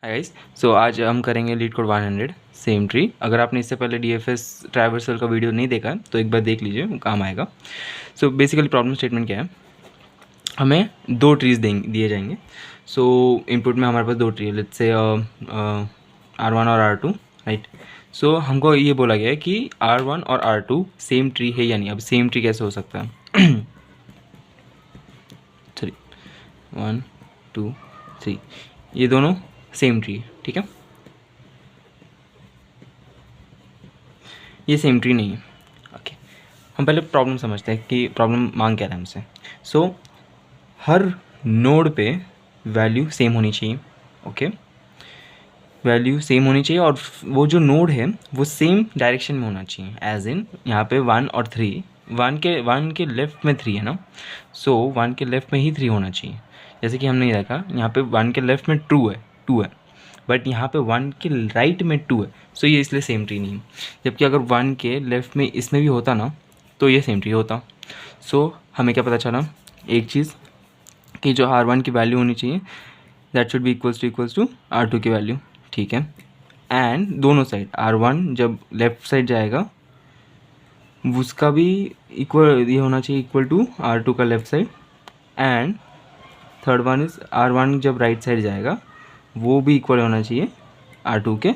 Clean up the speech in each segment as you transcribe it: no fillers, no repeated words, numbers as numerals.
Hi guys, सो आज हम करेंगे LeetCode 100 सेम ट्री। अगर आपने इससे पहले DFS ट्राइवर्सल का वीडियो नहीं देखा है तो एक बार देख लीजिए, वो काम आएगा। सो बेसिकली प्रॉब्लम स्टेटमेंट क्या है, हमें दो ट्रीज दिए जाएंगे। सो इनपुट में हमारे पास दो ट्री है, लेट्स से R1 और R2, राइट। सो हमको ये बोला गया है कि R1 और R2 सेम ट्री है या नहीं। अब सेम ट्री कैसे हो सकता है? सॉरी, 1 2 3, ये दोनों सेम ट्री है, ठीक है। ये सेम ट्री नहीं है। ओके, हम पहले प्रॉब्लम समझते हैं कि प्रॉब्लम मांग क्या रहा है हमसे। सो हर नोड पे वैल्यू सेम होनी चाहिए। ओके, वैल्यू सेम होनी चाहिए और वो जो नोड है वो सेम डायरेक्शन में होना चाहिए। एज इन यहाँ पे 1 और 3, 1 के लेफ्ट में 3 है ना, सो 1 के लेफ्ट में ही 3 होना चाहिए। जैसे कि हमने देखा यहाँ पे 1 के लेफ्ट में 2 है, बट यहाँ पे 1 के राइट में 2 है, सो ये इसलिए सेम ट्री नहीं है। जबकि अगर 1 के लेफ्ट में इसमें भी होता ना तो ये सेम ट्री होता। सो हमें क्या पता चला, एक चीज़ कि जो R1 की वैल्यू होनी चाहिए that should be equals to R2 की वैल्यू, ठीक है। एंड दोनों साइड R1 जब लेफ्ट साइड जाएगा उसका भी इक्वल ये होना चाहिए, इक्वल टू R2 का left side. And third one is R1 जब राइट साइड जाएगा वो भी इक्वल होना चाहिए R2 के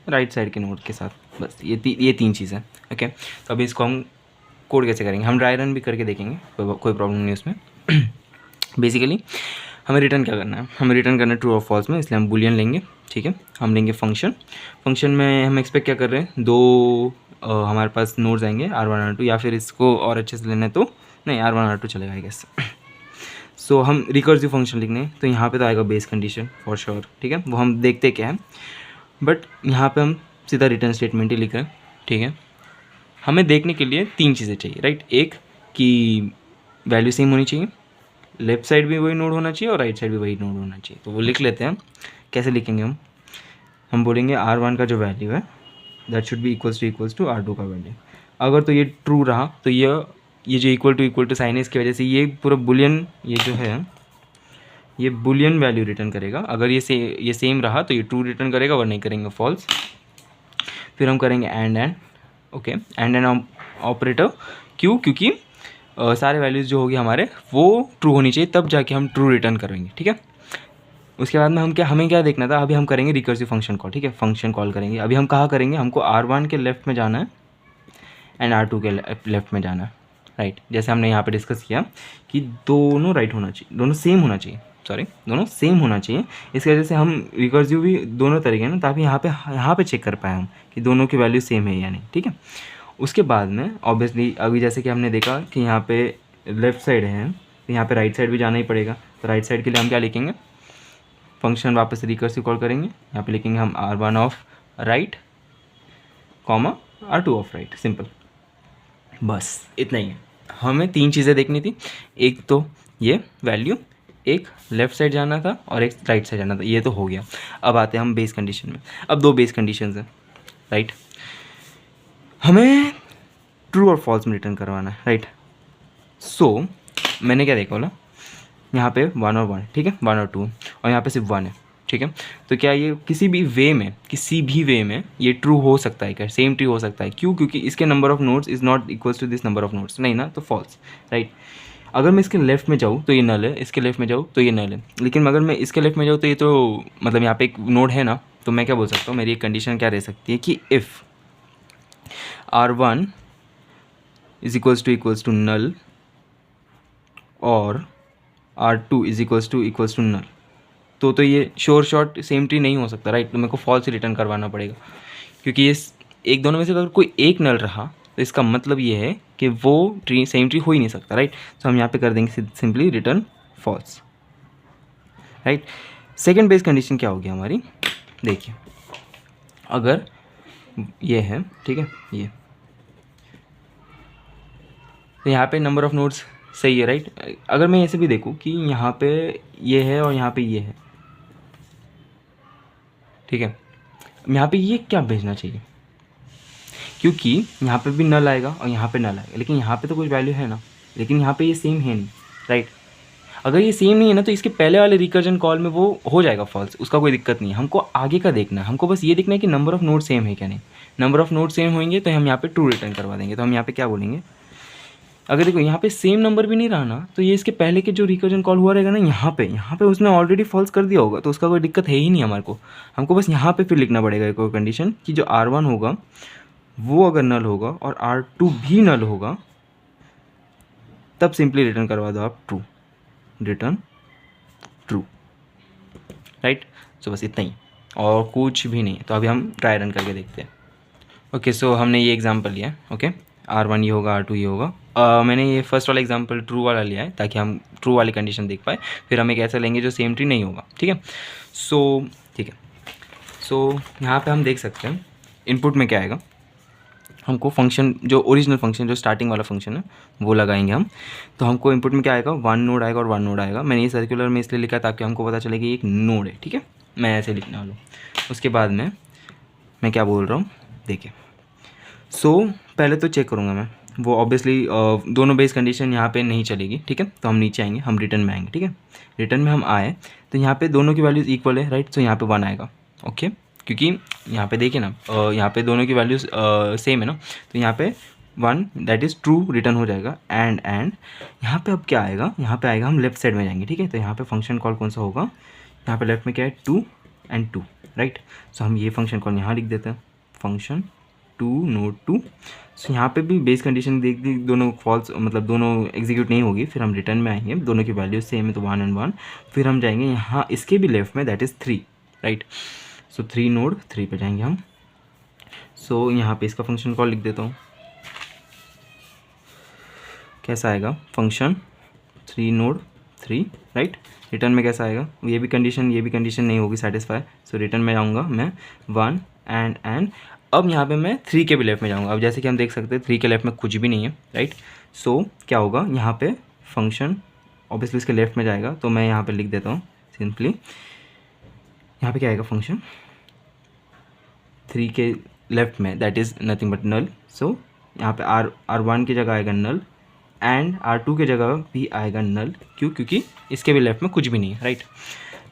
राइट साइड के नोड के साथ। बस ये तीन चीज़ है। ओके, तो अभी इसको हम कोड कैसे करेंगे, हम ड्राई रन भी करके देखेंगे, कोई प्रॉब्लम नहीं उसमें। बेसिकली हमें रिटर्न क्या करना है, हमें रिटर्न करना है ट्रू और फॉल्स में, इसलिए हम बुलियन लेंगे, ठीक है। हम लेंगे फंक्शन में हम एक्सपेक्ट क्या कर रहे हैं, दो हमारे पास नोड्स आएंगे R1 R2, या फिर इसको और अच्छे से लेना है तो नहीं R1 R2 चलेगा आई गेस। सो हम रिकर्सिव फंक्शन लिखने हैं तो यहाँ पे तो आएगा बेस कंडीशन फॉर श्योर, ठीक है, वो हम देखते क्या है। बट यहाँ पे हम सीधा रिटर्न स्टेटमेंट ही लिख रहे हैं, ठीक है। हमें देखने के लिए तीन चीज़ें चाहिए, राइट। एक कि वैल्यू सेम होनी चाहिए, लेफ्ट साइड भी वही नोड होना चाहिए और राइट साइड भी वही नोड होना चाहिए। तो वो लिख लेते हैं। कैसे लिखेंगे हम बोलेंगे R1 का जो वैल्यू है that should be equals to R2 का वैल्यू। अगर तो ये ट्रू रहा तो ये जो इक्वल टू साइन है इसकी वजह से ये पूरा बुलियन, ये जो है ये बुलियन वैल्यू रिटर्न करेगा। अगर ये सेम रहा तो ये ट्रू रिटर्न करेगा, और नहीं करेंगे फॉल्स। फिर हम करेंगे एंड ओके, एंड ऑपरेटर। क्योंकि सारे वैल्यूज़ जो होगी हमारे वो ट्रू होनी चाहिए, तब जाके हम ट्रू रिटर्न करेंगे, ठीक है। उसके बाद में हमें क्या देखना था, अभी हम करेंगे रिकर्सिव फंक्शन कॉल, ठीक है। फंक्शन कॉल करेंगे, अभी हम कहाँ करेंगे, हमको R1 के लेफ्ट में जाना है एंड R2 के लेफ्ट में जाना है, राइट। जैसे हमने यहाँ पे डिस्कस किया कि दोनों राइट होना चाहिए, दोनों सेम होना चाहिए, दोनों सेम होना चाहिए। इसकी वजह से हम रिकर्सिव भी दोनों तरीके ना, ताकि यहाँ पे चेक कर पाए हम कि दोनों की वैल्यू सेम है या नहीं, ठीक है। उसके बाद में ऑब्वियसली अभी जैसे कि हमने देखा कि यहाँ पे लेफ़्ट साइड है तो यहाँ पे राइट साइड भी जाना ही पड़ेगा। तो राइट साइड के लिए हम क्या लिखेंगे, फंक्शन वापस रिकर्सिव कॉल करेंगे, यहाँ पे लिखेंगे हम R1 of right comma R2 of right, simple. बस इतना ही है। हमें तीन चीज़ें देखनी थी, एक तो ये वैल्यू, एक लेफ़्ट साइड जाना था और एक राइट साइड जाना था, ये तो हो गया। अब आते हैं हम बेस कंडीशन में। अब दो बेस कंडीशंस हैं, राइट। हमें ट्रू और फॉल्स में रिटर्न करवाना है, राइट। सो मैंने क्या देखा बोला, यहाँ पे 1 और 1, ठीक है, 1 और 2, और यहाँ पे सिर्फ 1 है, ठीक है। तो क्या ये किसी भी वे में ये ट्रू हो सकता है क्या, सेम ट्री हो सकता है? क्योंकि इसके number of nodes is not equals to this number of nodes, नहीं ना, तो फॉल्स, राइट। अगर मैं इसके लेफ्ट में जाऊँ तो ये नल है, इसके लेफ्ट में जाऊँ तो ये नल है। लेकिन अगर मैं इसके लेफ्ट में जाऊँ तो ये तो मतलब यहाँ पे एक नोड है ना, तो मैं क्या बोल सकता हूँ, मेरी एक कंडीशन क्या रह सकती है कि if R1 is equals to null और R2 इज इक्वल्स टू नल, तो ये श्योर शॉर्ट सेम ट्री नहीं हो सकता, राइट। तो मेरे को फॉल्स रिटर्न करवाना पड़ेगा, क्योंकि ये एक दोनों में से अगर कोई एक नल रहा तो इसका मतलब ये है कि वो ट्री सेम ट्री हो ही नहीं सकता, राइट। तो हम यहाँ पे कर देंगे simply return false, right. Second base condition क्या होगी हमारी, देखिए, अगर ये है, ठीक है, ये तो यहाँ पे नंबर ऑफ नोड्स सही है, राइट। अगर मैं ऐसे भी देखूँ कि यहाँ पे ये है और यहाँ पे ये है, ठीक है, यहाँ पे ये क्या भेजना चाहिए, क्योंकि यहाँ पे भी नल आएगा और यहाँ पे नल आएगा, लेकिन यहाँ पे तो कुछ वैल्यू है ना, लेकिन यहाँ पे ये सेम है नहीं, राइट। अगर ये सेम नहीं है ना तो इसके पहले वाले रिकर्जन कॉल में वो हो जाएगा फॉल्स, उसका कोई दिक्कत नहीं है। हमको आगे का देखना है, हमको बस ये देखना है कि नंबर ऑफ नोड सेम है क्या नहीं। नंबर ऑफ नोड सेम होंगे तो हम यहाँ पे ट्रू रिटर्न करवा देंगे। तो हम यहाँ पे क्या बोलेंगे, अगर देखो यहाँ पे सेम नंबर भी नहीं रहा ना तो ये इसके पहले के जो रिकर्जन कॉल हुआ रहेगा ना यहाँ पे उसने ऑलरेडी फॉल्स कर दिया होगा, तो उसका कोई दिक्कत है ही नहीं हमारे को। हमको बस यहाँ पे फिर लिखना पड़ेगा कोई कंडीशन कि जो R1 होगा वो अगर नल होगा और R2 भी नल होगा तब सिंपली रिटर्न करवा दो आप ट्रू, रिटर्न ट्रू, राइट। सो बस इतना ही और कुछ भी नहीं है। तो अभी हम ट्राई रन करके देखते हैं। ओके सो हमने ये एग्जांपल लिया है। ओके R1 ये होगा, R2 ये होगा। मैंने ये फर्स्ट वाला एग्जांपल ट्रू वाला लिया है ताकि हम ट्रू वाली कंडीशन देख पाए। फिर हम एक ऐसा लेंगे जो सेम ट्री नहीं होगा, ठीक है। सो यहाँ पे हम देख सकते हैं इनपुट में क्या आएगा। हमको फंक्शन जो ओरिजिनल फंक्शन जो स्टार्टिंग वाला फंक्शन है वो लगाएंगे हम। तो हमको इनपुट में क्या आएगा, 1 नोड आएगा और 1 नोड आएगा। मैंने ये सर्कुलर में इसलिए लिखा ताकि हमको पता चले कि एक नोड है, ठीक है। मैं ऐसे लिखने वाला हूँ। उसके बाद में मैं क्या बोल रहा हूँ देखिए। सो पहले तो चेक करूँगा मैं, वो ऑब्वियसली दोनों बेस कंडीशन यहाँ पे नहीं चलेगी, ठीक है। तो हम नीचे आएंगे, हम रिटर्न में आएंगे, ठीक है। रिटर्न में हम आए तो यहाँ पे दोनों की वैल्यूज़ इक्वल है, राइट। तो यहाँ पे 1 आएगा, ओके। क्योंकि यहाँ पे देखिए ना यहाँ पे दोनों की वैल्यूज़ सेम है ना, तो यहाँ पे 1 दैट इज़ ट्रू रिटर्न हो जाएगा। एंड यहाँ पे अब क्या आएगा, यहाँ पे आएगा हम लेफ्ट साइड में जाएंगे, ठीक है। तो यहाँ पे फंक्शन कॉल कौन सा होगा, यहाँ पे लेफ्ट में क्या है 2 and 2, राइट। सो हम ये फंक्शन कॉल यहाँ लिख देते हैं, फंक्शन 2 नोड 2। सो यहाँ पे भी बेस कंडीशन देख दी, दोनों फॉल्स मतलब दोनों एग्जीक्यूट नहीं होगी। फिर हम रिटर्न में आएंगे, दोनों की वैल्यू सेम है तो 1 and 1। फिर हम जाएंगे यहाँ इसके भी लेफ्ट में that is 3, right. So 3 node 3 पे जाएंगे हम। सो यहाँ पे इसका फंक्शन कॉल लिख देता हूँ, कैसा आएगा फंक्शन 3 नोड 3, राइट। रिटर्न में कैसा आएगा, ये भी कंडीशन नहीं होगी सेटिस्फाई। सो रिटर्न में जाऊँगा मैं 1 एंड अब यहाँ पे मैं 3 के भी लेफ्ट में जाऊँगा। अब जैसे कि हम देख सकते हैं 3 के लेफ्ट में कुछ भी नहीं है, राइट। सो क्या होगा यहाँ पे फंक्शन ऑब्वियसली इसके लेफ्ट में जाएगा, तो मैं यहाँ पे लिख देता हूँ सिंपली, यहाँ पे क्या आएगा फंक्शन 3 के लेफ्ट में दैट इज़ नथिंग बट नल। सो यहाँ पे R1 की जगह आएगा नल एंड R2 की जगह भी आएगा नल। क्यों, क्योंकि इसके भी लेफ्ट में कुछ भी नहीं है, राइट।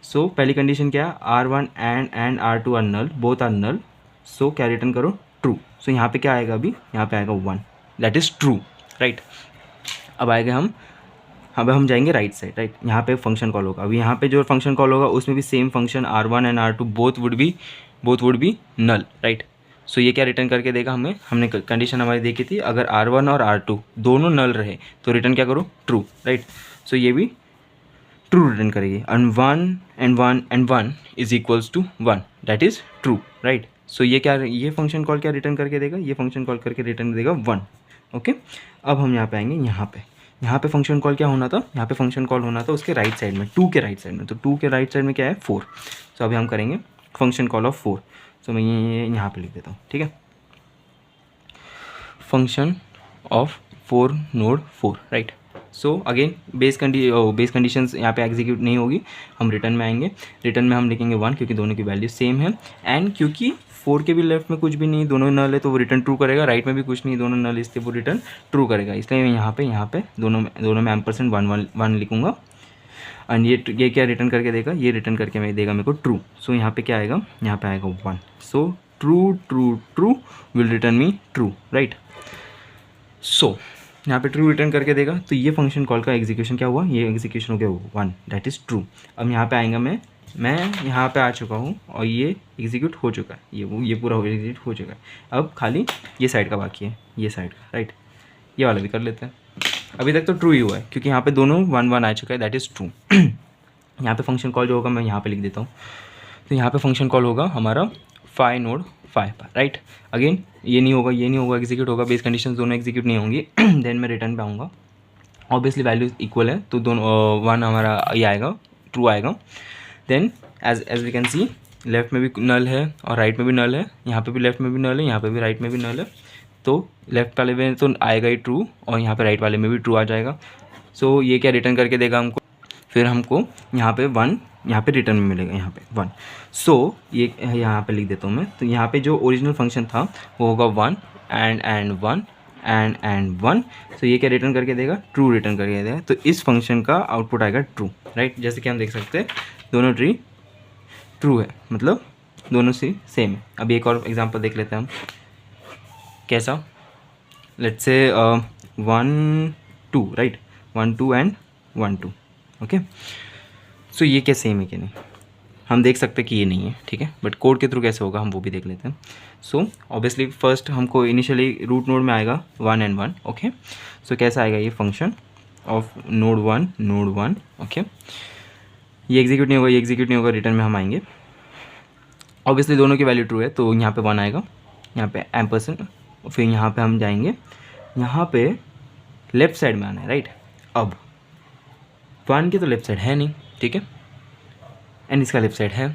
सो पहली कंडीशन क्या है, R1 and R2 are null, both are null. So क्या रिटर्न करो, ट्रू। सो यहाँ पे क्या आएगा, अभी यहाँ पे आएगा 1 दैट इज़ ट्रू, राइट। अब आएगा हम जाएंगे राइट साइड, राइट। यहाँ पे फंक्शन कॉल होगा। अभी यहाँ पे जो फंक्शन कॉल होगा उसमें भी same function R1 and R2 both would be null, right. So ये क्या रिटर्न करके देगा हमें, हमने कंडीशन हमारी देखी थी, अगर R1 और R2 दोनों नल रहे तो रिटर्न क्या करो, ट्रू, राइट। सो ये भी ट्रू रिटर्न करेगी। And 1 and 1 is equals to 1 that is true, right. So ये फंक्शन कॉल क्या रिटर्न करके देगा, ये फंक्शन कॉल करके रिटर्न देगा 1, ओके। अब हम यहाँ पे आएंगे, यहाँ पे फंक्शन कॉल क्या होना था, यहाँ पे फंक्शन कॉल होना था उसके राइट साइड में, 2 के राइट साइड में। तो 2 के राइट साइड में क्या है 4। सो अभी हम करेंगे फंक्शन कॉल ऑफ 4। सो मैं ये यहाँ पे लिख देता हूँ, ठीक है, function of 4 node 4, right. So again base conditions यहाँ पे एग्जीक्यूट नहीं होगी। हम रिटर्न में आएंगे, रिटर्न में हम लिखेंगे 1 क्योंकि दोनों की वैल्यू सेम है। एंड क्योंकि 4 के भी लेफ्ट में कुछ भी नहीं, दोनों नल है तो वो रिटर्न ट्रू करेगा। राइट में भी कुछ नहीं, दोनों नल इसलिए वो रिटर्न ट्रू करेगा। इसलिए मैं यहाँ पे दोनों में एम्परसेंड 1 लिखूँगा। एंड ये क्या रिटर्न करके देगा, ये रिटर्न करके मैं देगा मेरे को ट्रू। सो यहाँ पे क्या आएगा, यहाँ पे आएगा 1। So true will return me true, right. So यहाँ पे ट्रू रिटर्न करके देगा। तो ये फंक्शन कॉल का एग्जीक्यूशन क्या हुआ, ये एग्जीक्यूशन हो गया 1 दैट इज़ ट्रू। अब यहाँ पे आएगा मैं यहाँ पे आ चुका हूँ और ये एग्जीक्यूट हो चुका है, ये पूरा एग्जीक्यूट हो चुका है। अब खाली ये साइड का बाकी है, ये साइड का, राइट। ये वाला भी कर लेते हैं। अभी तक तो ट्रू ही हुआ है क्योंकि यहाँ पे दोनों 1 आ चुका है दैट इज़ ट्रू। यहाँ पे फंक्शन कॉल जो होगा मैं यहाँ पे लिख देता हूँ। तो यहाँ पे फंक्शन कॉल होगा हमारा 5 नोड 5 पर, राइट। अगेन ये नहीं होगा एग्जीक्यूट होगा, बेस कंडीशन दोनों एग्जीक्यूट नहीं होंगी। देन मैं रिटर्न पे आऊँगा, ऑब्वियसली वैल्यू इक्वल है तो दोनों 1 हमारा ये आएगा, ट्रू आएगा। Then as we can see left में भी नल है और राइट में भी नल है, यहाँ पे भी लेफ्ट में भी नल है, यहाँ पे भी राइट में भी नल है। तो लेफ्ट वाले में तो आएगा ही ट्रू और यहाँ पे राइट वाले में भी ट्रू आ जाएगा। सो ये क्या रिटर्न करके देगा हमको, फिर हमको यहाँ पे 1 यहाँ पे रिटर्न में मिलेगा, यहाँ पे 1। सो ये यहाँ पे लिख देता हूँ मैं। तो यहाँ पे जो ओरिजिनल फंक्शन था वो होगा 1 एंड 1 एंड 1। सो ये क्या रिटर्न करके देगा, ट्रू रिटर्न करके देगा। तो इस फंक्शन का आउटपुट आएगा ट्रू, राइट। जैसे कि हम देख सकते हैं दोनों ट्री ट्रू है, मतलब दोनों से सेम है। अभी एक और एग्जांपल देख लेते हैं हम, कैसा, let's say 1 2, right, 1 2 and 1 2, okay. सो ये क्या सेम है कि नहीं, हम देख सकते हैं कि ये नहीं है, ठीक है, बट कोड के थ्रू कैसे होगा हम वो भी देख लेते हैं। सो ऑब्वियसली फर्स्ट हमको इनिशियली रूट नोड में आएगा 1 एंड 1, ओके। सो कैसा आएगा ये फंक्शन ऑफ नोड 1, ओके। ये एग्जीक्यूट नहीं होगा, ये एग्जीक्यूट नहीं होगा, रिटर्न में हम आएंगे। ऑब्वियसली दोनों की वैल्यू ट्रू है तो यहाँ पे 1 आएगा, यहाँ पे %, फिर यहाँ पे हम जाएंगे, यहाँ पे लेफ्ट साइड में आना है, राइट। अब 1 की तो लेफ्ट साइड है नहीं, ठीक है, एंड इसका लेफ्ट साइड है।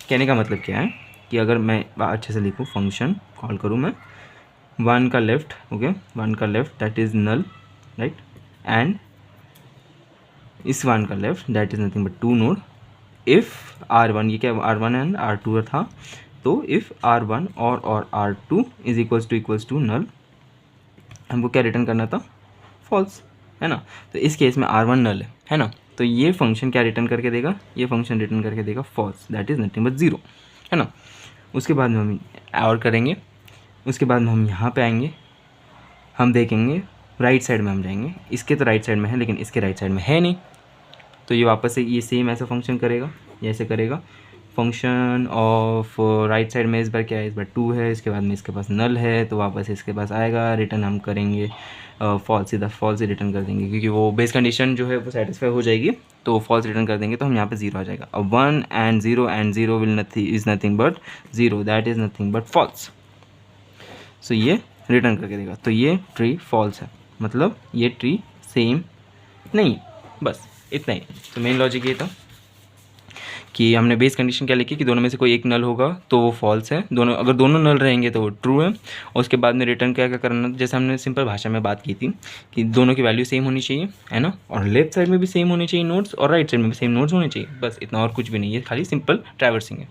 कहने का मतलब क्या है कि अगर मैं अच्छे से लिखूँ, फंक्शन कॉल करूँ मैं 1 का लेफ्ट, ओके, 1 का left that is null, right, and इस 1 का left that is nothing but 2 node. If R1, ये क्या R1 एंड R2 था, तो इफ़ R1 और R2 इज इक्वल्स टू नल, हमको क्या रिटर्न करना था, फॉल्स, है ना। तो इस केस में R1 नल है ना, तो ये फंक्शन क्या रिटर्न करके देगा, ये फंक्शन रिटर्न करके देगा false, that is nothing but 0, है ना। उसके बाद में हम और करेंगे, उसके बाद में हम यहाँ पे आएंगे, हम देखेंगे राइट साइड में हम जाएंगे, इसके तो राइट साइड में है लेकिन इसके राइट साइड में है नहीं, तो ये वापस से ये सेम ऐसा फंक्शन करेगा, ये ऐसे करेगा। फंक्शन ऑफ राइट साइड में इस बार क्या है, इस बार 2 है, इसके बाद में इसके पास नल है, तो वापस इसके पास आएगा, रिटर्न हम करेंगे फॉल्स, सीधा फॉल्स ही रिटर्न कर देंगे, क्योंकि वो बेस कंडीशन जो है वो सेटिस्फाई हो जाएगी, तो फॉल्स रिटर्न कर देंगे, तो हम यहाँ पे 0 आ जाएगा। अब 1 and 0 will is nothing but 0, that is nothing but false. So ये रिटर्न करके देगा, तो ये ट्री फॉल्स है, मतलब ये ट्री सेम नहीं, बस इतना ही। तो मेन लॉजिक ये था कि हमने बेस कंडीशन क्या लिखी कि दोनों में से कोई एक नल होगा तो वो फॉल्स है, दोनों अगर दोनों नल रहेंगे तो वो ट्रू है। और उसके बाद में रिटर्न क्या क्या करना, जैसे हमने सिंपल भाषा में बात की थी कि दोनों की वैल्यू सेम होनी चाहिए, है ना, और लेफ्ट साइड में भी सेम होनी चाहिए नोड्स, और राइट साइड में भी सेम नोड्स होने चाहिए, बस इतना, और कुछ भी नहीं है, खाली सिंपल ट्रैवर्सिंग है।